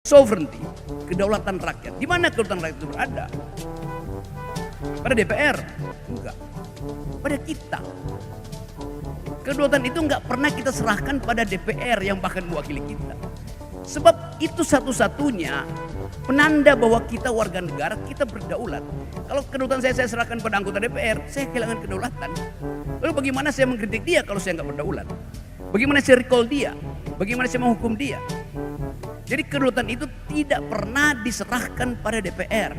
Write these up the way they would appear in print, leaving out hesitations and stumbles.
sovereignty, kedaulatan rakyat. Di mana kedaulatan rakyat itu berada? Pada DPR? Enggak. Pada kita. Kedaulatan itu enggak pernah kita serahkan pada DPR yang bahkan mewakili kita. Sebab itu satu-satunya penanda bahwa kita warga negara, kita berdaulat. Kalau kedaulatan saya serahkan pada anggota DPR, saya kehilangan kedaulatan. Lalu bagaimana saya mengkritik dia kalau saya nggak berdaulat? Bagaimana saya recall dia? Bagaimana saya menghukum dia? Jadi kedaulatan itu tidak pernah diserahkan pada DPR.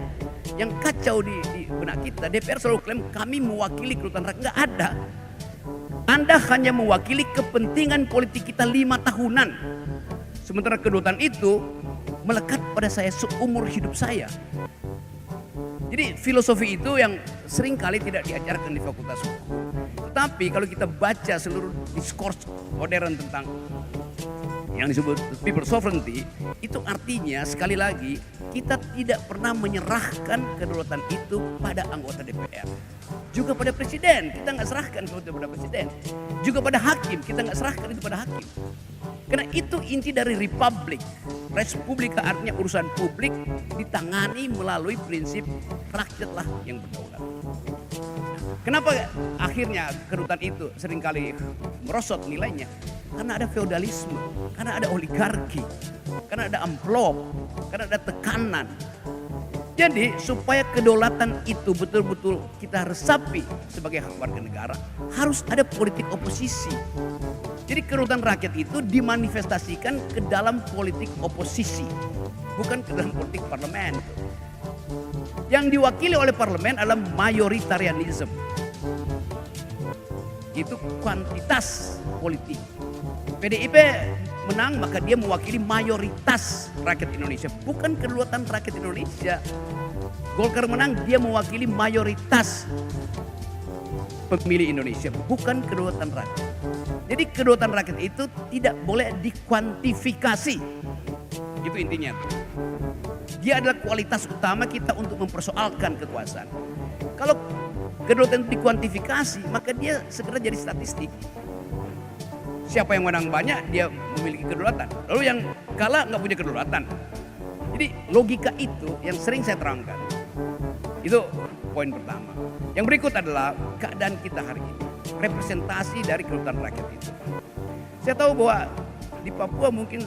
Yang kacau di benak kita, DPR selalu klaim kami mewakili kedaulatan rakyat. Nggak ada. Anda hanya mewakili kepentingan politik kita 5 tahunan. Sementara kedaulatan itu melekat pada saya seumur hidup saya. Jadi filosofi itu yang sering kali tidak diajarkan di fakultas hukum. Tetapi kalau kita baca seluruh diskurs modern tentang yang disebut people sovereignty, itu artinya sekali lagi kita tidak pernah menyerahkan kedaulatan itu pada anggota DPR. Juga pada presiden, kita nggak serahkan kepada presiden. Juga pada hakim, kita nggak serahkan itu pada hakim. Karena itu inti dari republik. Respublika artinya urusan publik ditangani melalui prinsip rakyatlah yang berdaulat. Kenapa akhirnya kedaulatan itu seringkali merosot nilainya? Karena ada feodalisme, karena ada oligarki, karena ada amplop, karena ada tekanan. Jadi supaya kedaulatan itu betul-betul kita resapi sebagai hak warga negara, harus ada politik oposisi. Jadi kedaulatan rakyat itu dimanifestasikan ke dalam politik oposisi, bukan ke dalam politik parlemen. Yang diwakili oleh parlemen adalah mayoritarianism. Itu kuantitas politik. PDIP menang maka dia mewakili mayoritas rakyat Indonesia, bukan kedaulatan rakyat Indonesia. Golkar menang dia mewakili mayoritas pemilih Indonesia, bukan kedaulatan rakyat. Jadi kedaulatan rakyat itu tidak boleh dikuantifikasi. Itu intinya. Dia adalah kualitas utama kita untuk mempersoalkan kekuasaan. Kalau kedaulatan itu dikuantifikasi, maka dia segera jadi statistik. Siapa yang menang banyak, dia memiliki kedaulatan. Lalu yang kalah nggak punya kedaulatan. Jadi logika itu yang sering saya terangkan. Itu poin pertama. Yang berikut adalah keadaan kita hari ini. Representasi dari kedaulatan rakyat itu. Saya tahu bahwa di Papua mungkin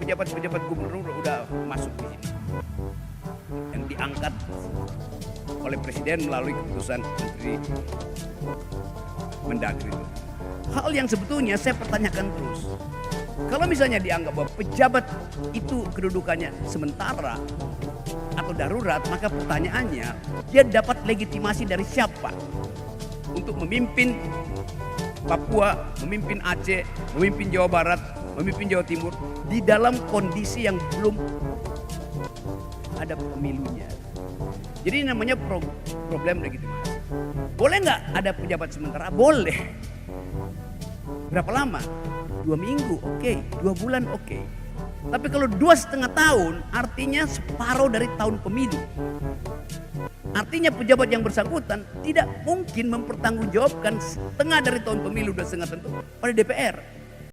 pejabat-pejabat gubernur udah masuk di sini. Yang diangkat oleh presiden melalui keputusan menteri Mendagri itu. Hal yang sebetulnya saya pertanyakan terus. Kalau misalnya dianggap bahwa pejabat itu kedudukannya sementara atau darurat, maka pertanyaannya dia dapat legitimasi dari siapa untuk memimpin Papua, memimpin Aceh, memimpin Jawa Barat, memimpin Jawa Timur di dalam kondisi yang belum ada pemilunya. Jadi namanya problem legitimasi. Boleh nggak ada pejabat sementara? Boleh. Berapa lama? 2 minggu, oke. 2 bulan, oke. Tapi kalau 2,5 tahun, artinya separuh dari tahun pemilu. Artinya pejabat yang bersangkutan tidak mungkin mempertanggungjawabkan setengah dari tahun pemilu 2,5 tentu pada DPR.